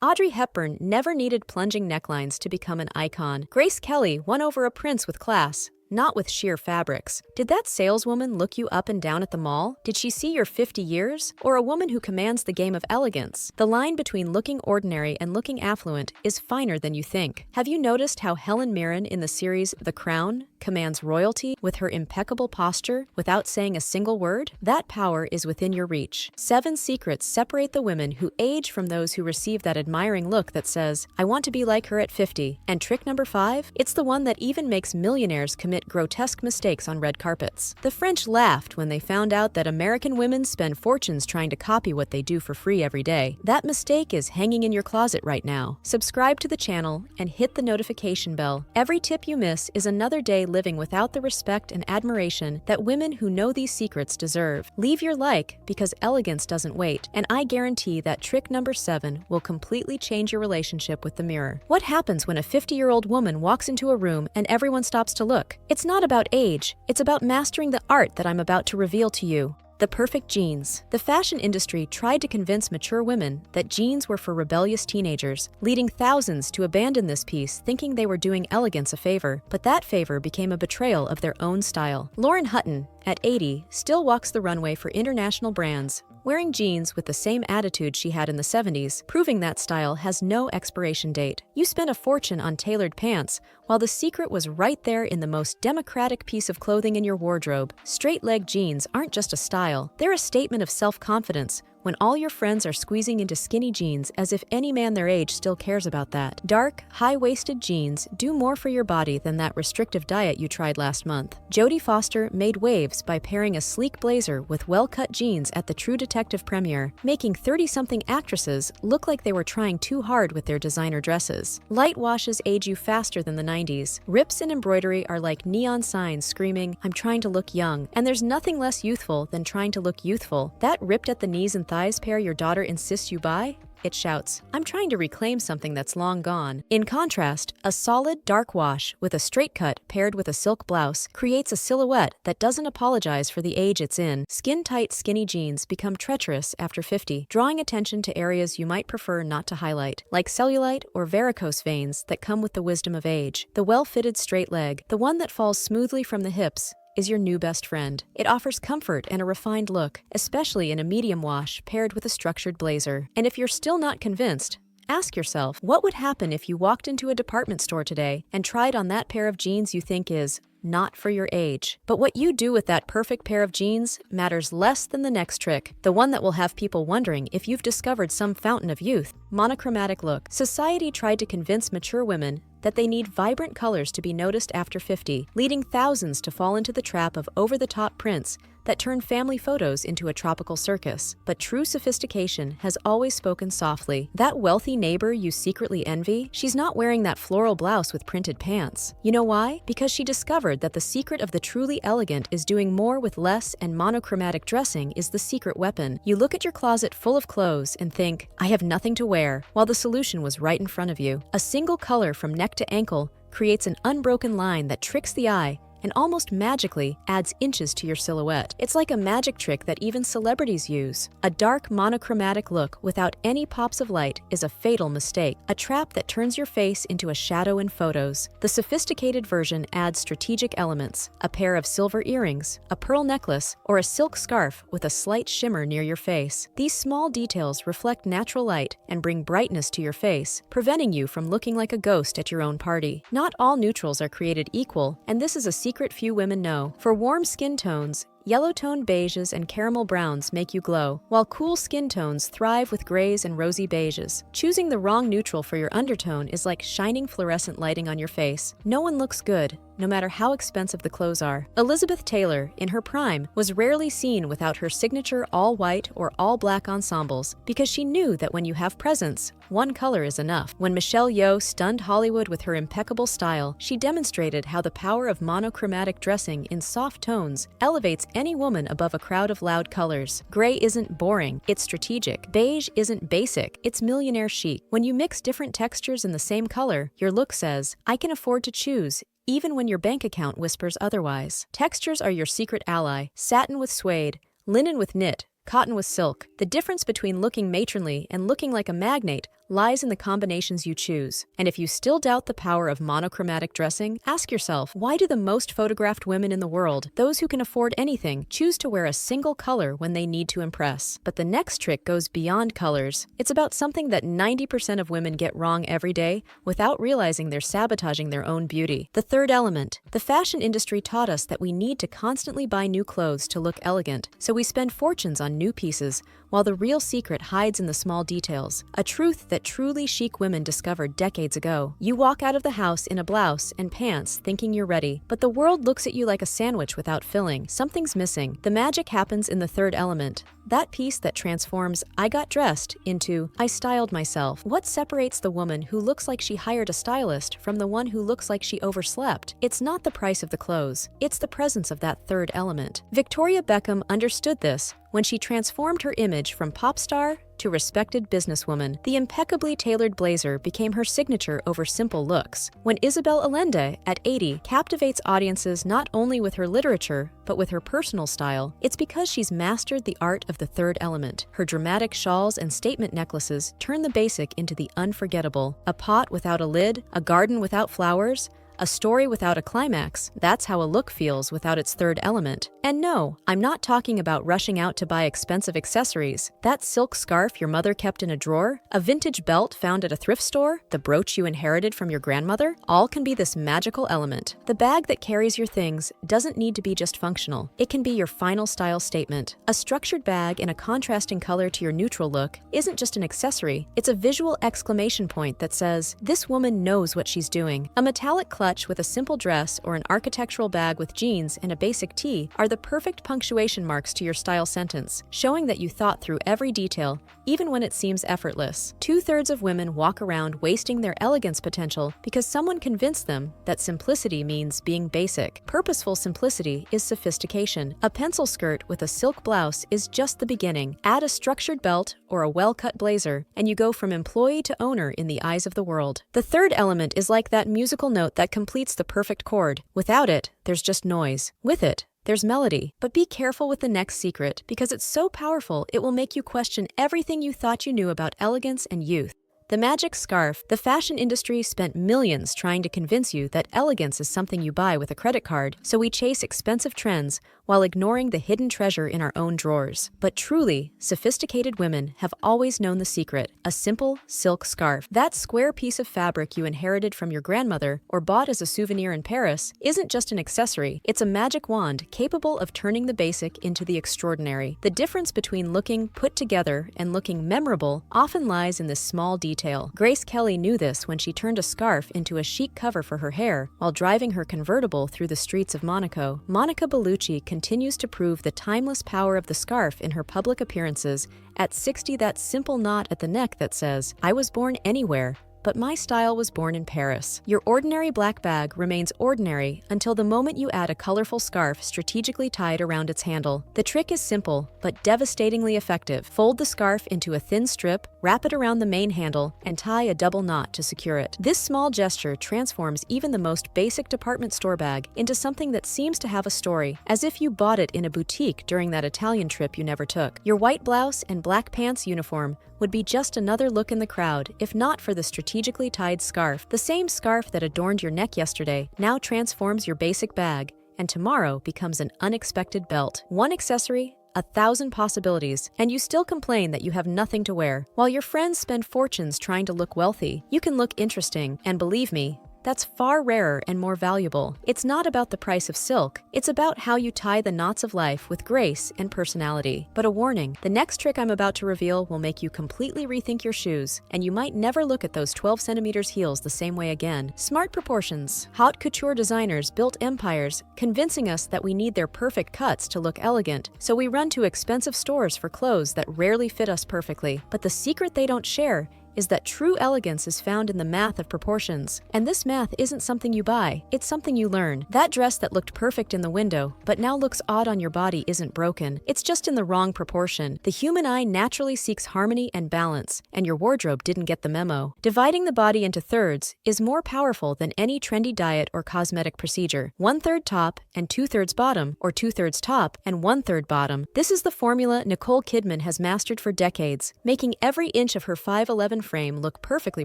Audrey Hepburn never needed plunging necklines to become an icon. Grace Kelly won over a prince with class, not with sheer fabrics. Did that saleswoman look you up and down at the mall? Did she see your 50 years? Or a woman who commands the game of elegance? The line between looking ordinary and looking affluent is finer than you think. Have you noticed how Helen Mirren in the series The Crown commands royalty with her impeccable posture without saying a single word? That power is within your reach. 7 secrets separate the women who age from those who receive that admiring look that says, "I want to be like her at 50. And trick number 5? It's the one that even makes millionaires commit grotesque mistakes on red carpets. The French laughed when they found out that American women spend fortunes trying to copy what they do for free every day. That mistake is hanging in your closet right now. Subscribe to the channel and hit the notification bell. Every tip you miss is another day living without the respect and admiration that women who know these secrets deserve. Leave your like because elegance doesn't wait, and I guarantee that trick number 7 will completely change your relationship with the mirror. What happens when a 50-year-old woman walks into a room and everyone stops to look? It's not about age, it's about mastering the art that I'm about to reveal to you. The perfect jeans. The fashion industry tried to convince mature women that jeans were for rebellious teenagers, leading thousands to abandon this piece thinking they were doing elegance a favor, but that favor became a betrayal of their own style. Lauren Hutton, at 80, still walks the runway for international brands, wearing jeans with the same attitude she had in the 70s, proving that style has no expiration date. You spent a fortune on tailored pants, while the secret was right there in the most democratic piece of clothing in your wardrobe. Straight-leg jeans aren't just a style, they're a statement of self-confidence, when all your friends are squeezing into skinny jeans as if any man their age still cares about that. Dark, high-waisted jeans do more for your body than that restrictive diet you tried last month. Jodie Foster made waves by pairing a sleek blazer with well-cut jeans at the True Detective premiere, making 30-something actresses look like they were trying too hard with their designer dresses. Light washes age you faster than the 90s. Rips in embroidery are like neon signs screaming, "I'm trying to look young." And there's nothing less youthful than trying to look youthful. That ripped at the knees and thighs pair your daughter insists you buy? It shouts, "I'm trying to reclaim something that's long gone." In contrast, a solid, dark wash with a straight cut paired with a silk blouse creates a silhouette that doesn't apologize for the age it's in. Skin-tight, skinny jeans become treacherous after 50, drawing attention to areas you might prefer not to highlight, like cellulite or varicose veins that come with the wisdom of age. The well-fitted straight leg, the one that falls smoothly from the hips, is your new best friend. It offers comfort and a refined look, especially in a medium wash paired with a structured blazer. And if you're still not convinced, ask yourself, what would happen if you walked into a department store today and tried on that pair of jeans you think is not for your age? But what you do with that perfect pair of jeans matters less than the next trick, the one that will have people wondering if you've discovered some fountain of youth. Monochromatic look. Society tried to convince mature women that they need vibrant colors to be noticed after 50, leading thousands to fall into the trap of over-the-top prints that turn family photos into a tropical circus. But true sophistication has always spoken softly. That wealthy neighbor you secretly envy, she's not wearing that floral blouse with printed pants. You know why? Because she discovered that the secret of the truly elegant is doing more with less, and monochromatic dressing is the secret weapon. You look at your closet full of clothes and think, "I have nothing to wear," while the solution was right in front of you. A single color from neck to ankle creates an unbroken line that tricks the eye and almost magically adds inches to your silhouette. It's like a magic trick that even celebrities use. A dark monochromatic look without any pops of light is a fatal mistake, a trap that turns your face into a shadow in photos. The sophisticated version adds strategic elements, a pair of silver earrings, a pearl necklace, or a silk scarf with a slight shimmer near your face. These small details reflect natural light and bring brightness to your face, preventing you from looking like a ghost at your own party. Not all neutrals are created equal, and this is a secret few women know. For warm skin tones, yellow-toned beiges and caramel browns make you glow, while cool skin tones thrive with grays and rosy beiges. Choosing the wrong neutral for your undertone is like shining fluorescent lighting on your face. No one looks good, no matter how expensive the clothes are. Elizabeth Taylor, in her prime, was rarely seen without her signature all-white or all-black ensembles, because she knew that when you have presence, one color is enough. When Michelle Yeoh stunned Hollywood with her impeccable style, she demonstrated how the power of monochromatic dressing in soft tones elevates any woman above a crowd of loud colors. Gray isn't boring, it's strategic. Beige isn't basic, it's millionaire chic. When you mix different textures in the same color, your look says, "I can afford to choose," even when your bank account whispers otherwise. Textures are your secret ally. Satin with suede, linen with knit, cotton with silk. The difference between looking matronly and looking like a magnate lies in the combinations you choose. And if you still doubt the power of monochromatic dressing, ask yourself, why do the most photographed women in the world, those who can afford anything, choose to wear a single color when they need to impress? But the next trick goes beyond colors. It's about something that 90% of women get wrong every day without realizing they're sabotaging their own beauty. The third element. The fashion industry taught us that we need to constantly buy new clothes to look elegant, so we spend fortunes on new pieces, while the real secret hides in the small details, a truth that truly chic women discovered decades ago. You walk out of the house in a blouse and pants thinking you're ready, but the world looks at you like a sandwich without filling. Something's missing. The magic happens in the third element, that piece that transforms "I got dressed" into "I styled myself." What separates the woman who looks like she hired a stylist from the one who looks like she overslept? It's not the price of the clothes, it's the presence of that third element. Victoria Beckham understood this when she transformed her image from pop star to respected businesswoman. The impeccably tailored blazer became her signature over simple looks. When Isabel Allende, at 80, captivates audiences not only with her literature, but with her personal style, it's because she's mastered the art of the third element. Her dramatic shawls and statement necklaces turn the basic into the unforgettable. A pot without a lid, a garden without flowers, a story without a climax. That's how a look feels without its third element. And no, I'm not talking about rushing out to buy expensive accessories. That silk scarf your mother kept in a drawer, a vintage belt found at a thrift store, the brooch you inherited from your grandmother, all can be this magical element. The bag that carries your things doesn't need to be just functional. It can be your final style statement. A structured bag in a contrasting color to your neutral look isn't just an accessory, it's a visual exclamation point that says, "This woman knows what she's doing." A metallic clutch with a simple dress or an architectural bag with jeans and a basic tee are the perfect punctuation marks to your style sentence, showing that you thought through every detail, even when it seems effortless. 2/3 of women walk around wasting their elegance potential because someone convinced them that simplicity means being basic. Purposeful simplicity is sophistication. A pencil skirt with a silk blouse is just the beginning. Add a structured belt or a well-cut blazer, and you go from employee to owner in the eyes of the world. The third element is like that musical note that completes the perfect chord. Without it, there's just noise. With it, there's melody. But be careful with the next secret, because it's so powerful it will make you question everything you thought you knew about elegance and youth. The magic scarf. The fashion industry spent millions trying to convince you that elegance is something you buy with a credit card, so we chase expensive trends while ignoring the hidden treasure in our own drawers. But truly, sophisticated women have always known the secret: a simple silk scarf. That square piece of fabric you inherited from your grandmother or bought as a souvenir in Paris isn't just an accessory, it's a magic wand capable of turning the basic into the extraordinary. The difference between looking put together and looking memorable often lies in this small detail. Grace Kelly knew this when she turned a scarf into a chic cover for her hair while driving her convertible through the streets of Monaco. Monica Bellucci continues to prove the timeless power of the scarf in her public appearances. At 60, that simple knot at the neck that says, "I was born anywhere, but my style was born in Paris." Your ordinary black bag remains ordinary until the moment you add a colorful scarf strategically tied around its handle. The trick is simple, but devastatingly effective. Fold the scarf into a thin strip, wrap it around the main handle, and tie a double knot to secure it. This small gesture transforms even the most basic department store bag into something that seems to have a story, as if you bought it in a boutique during that Italian trip you never took. Your white blouse and black pants uniform would be just another look in the crowd if not for the strategically tied scarf. The same scarf that adorned your neck yesterday now transforms your basic bag, and tomorrow becomes an unexpected belt. One accessory, 1,000 possibilities, and you still complain that you have nothing to wear. While your friends spend fortunes trying to look wealthy, you can look interesting, and believe me, that's far rarer and more valuable. It's not about the price of silk, it's about how you tie the knots of life with grace and personality. But a warning, the next trick I'm about to reveal will make you completely rethink your shoes, and you might never look at those 12 centimeters heels the same way again. Smart proportions. Haute couture designers built empires, convincing us that we need their perfect cuts to look elegant, so we run to expensive stores for clothes that rarely fit us perfectly. But the secret they don't share is that true elegance is found in the math of proportions. And this math isn't something you buy, it's something you learn. That dress that looked perfect in the window, but now looks odd on your body isn't broken. It's just in the wrong proportion. The human eye naturally seeks harmony and balance, and your wardrobe didn't get the memo. Dividing the body into thirds is more powerful than any trendy diet or cosmetic procedure. 1/3 top and 2/3 bottom, or 2/3 top and 1/3 bottom. This is the formula Nicole Kidman has mastered for decades, making every inch of her 5'11" frame look perfectly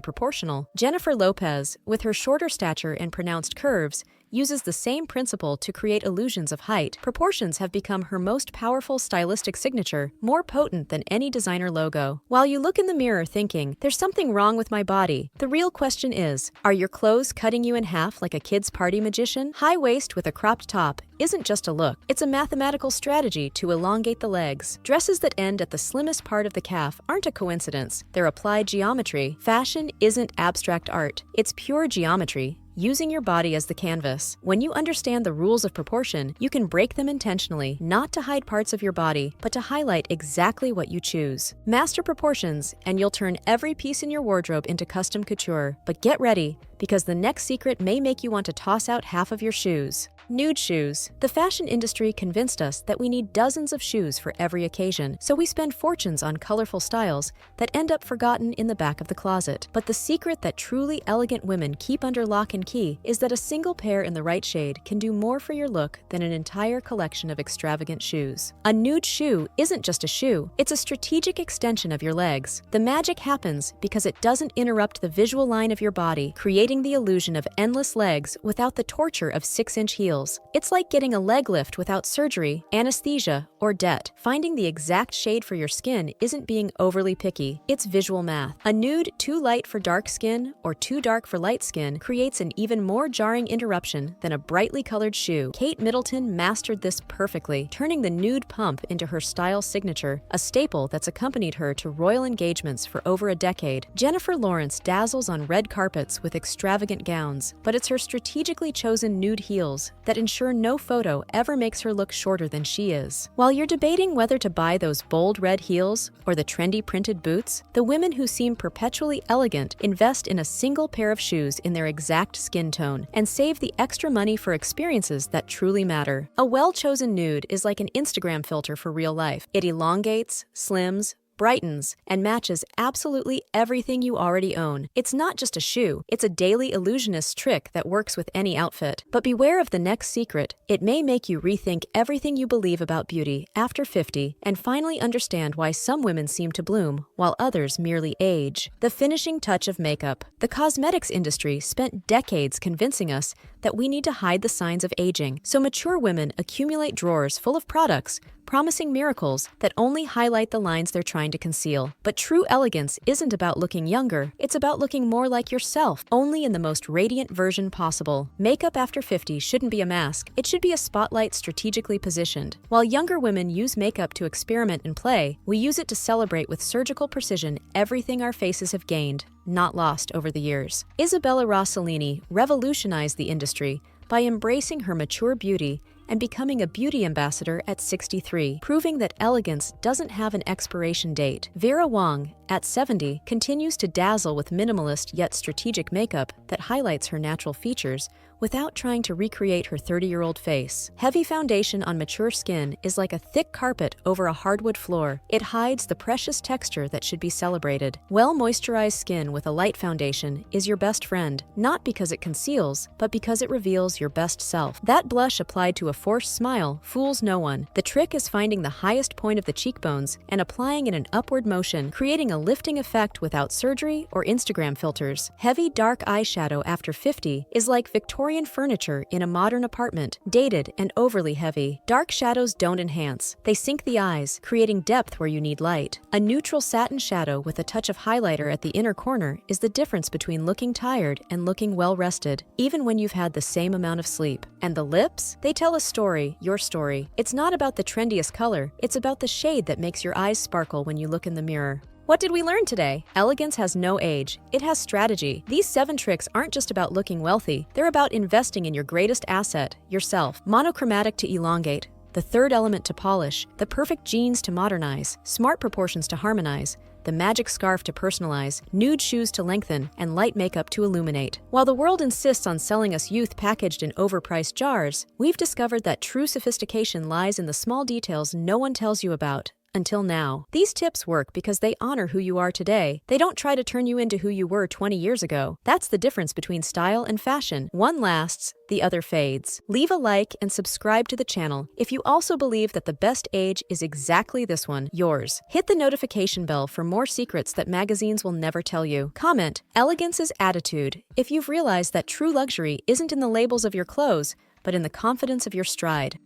proportional. Jennifer Lopez, with her shorter stature and pronounced curves, uses the same principle to create illusions of height. Proportions have become her most powerful stylistic signature, more potent than any designer logo. While you look in the mirror thinking, "There's something wrong with my body," the real question is, are your clothes cutting you in half like a kid's party magician? High waist with a cropped top isn't just a look, it's a mathematical strategy to elongate the legs. Dresses that end at the slimmest part of the calf aren't a coincidence, they're applied geometry. Fashion isn't abstract art, it's pure geometry, using your body as the canvas. When you understand the rules of proportion, you can break them intentionally, not to hide parts of your body, but to highlight exactly what you choose. Master proportions, and you'll turn every piece in your wardrobe into custom couture. But get ready, because the next secret may make you want to toss out half of your shoes. Nude shoes. The fashion industry convinced us that we need dozens of shoes for every occasion, so we spend fortunes on colorful styles that end up forgotten in the back of the closet. But the secret that truly elegant women keep under lock and key is that a single pair in the right shade can do more for your look than an entire collection of extravagant shoes. A nude shoe isn't just a shoe, it's a strategic extension of your legs. The magic happens because it doesn't interrupt the visual line of your body, creating the illusion of endless legs without the torture of 6-inch heels. It's like getting a leg lift without surgery, anesthesia, or debt. Finding the exact shade for your skin isn't being overly picky, it's visual math. A nude too light for dark skin or too dark for light skin creates an even more jarring interruption than a brightly colored shoe. Kate Middleton mastered this perfectly, turning the nude pump into her style signature, a staple that's accompanied her to royal engagements for over a decade. Jennifer Lawrence dazzles on red carpets with extravagant gowns, but it's her strategically chosen nude heels that ensure no photo ever makes her look shorter than she is. While you're debating whether to buy those bold red heels or the trendy printed boots, the women who seem perpetually elegant invest in a single pair of shoes in their exact skin tone and save the extra money for experiences that truly matter. A well-chosen nude is like an Instagram filter for real life. It elongates, slims, brightens, and matches absolutely everything you already own. It's not just a shoe, it's a daily illusionist trick that works with any outfit. But beware of the next secret. It may make you rethink everything you believe about beauty after 50 and finally understand why some women seem to bloom while others merely age. The finishing touch of makeup. The cosmetics industry spent decades convincing us that we need to hide the signs of aging, so mature women accumulate drawers full of products promising miracles that only highlight the lines they're trying to conceal. But true elegance isn't about looking younger, it's about looking more like yourself, only in the most radiant version possible. Makeup after 50 shouldn't be a mask, it should be a spotlight strategically positioned. While younger women use makeup to experiment and play, we use it to celebrate with surgical precision everything our faces have gained, not lost over the years. Isabella Rossellini revolutionized the industry by embracing her mature beauty and becoming a beauty ambassador at 63, proving that elegance doesn't have an expiration date. Vera Wang, at 70, continues to dazzle with minimalist yet strategic makeup that highlights her natural features without trying to recreate her 30-year-old face. Heavy foundation on mature skin is like a thick carpet over a hardwood floor. It hides the precious texture that should be celebrated. Well-moisturized skin with a light foundation is your best friend, not because it conceals, but because it reveals your best self. That blush applied to a forced smile fools no one. The trick is finding the highest point of the cheekbones and applying in an upward motion, creating a lifting effect without surgery or Instagram filters. Heavy dark eyeshadow after 50 is like Victorian furniture in a modern apartment, dated and overly heavy. Dark shadows don't enhance, they sink the eyes, creating depth where you need light. A neutral satin shadow with a touch of highlighter at the inner corner is the difference between looking tired and looking well rested, even when you've had the same amount of sleep. And the lips? They tell a story, your story. It's not about the trendiest color, it's about the shade that makes your eyes sparkle when you look in the mirror. What did we learn today? Elegance has no age, it has strategy. These 7 tricks aren't just about looking wealthy, they're about investing in your greatest asset, yourself. Monochromatic to elongate, the third element to polish, the perfect genes to modernize, smart proportions to harmonize, the magic scarf to personalize, nude shoes to lengthen, and light makeup to illuminate. While the world insists on selling us youth packaged in overpriced jars, we've discovered that true sophistication lies in the small details no one tells you about. Until now. These tips work because they honor who you are today. They don't try to turn you into who you were 20 years ago. That's the difference between style and fashion. One lasts, the other fades. Leave a like and subscribe to the channel if you also believe that the best age is exactly this one, yours. Hit the notification bell for more secrets that magazines will never tell you. Comment, elegance is attitude, if you've realized that true luxury isn't in the labels of your clothes, but in the confidence of your stride.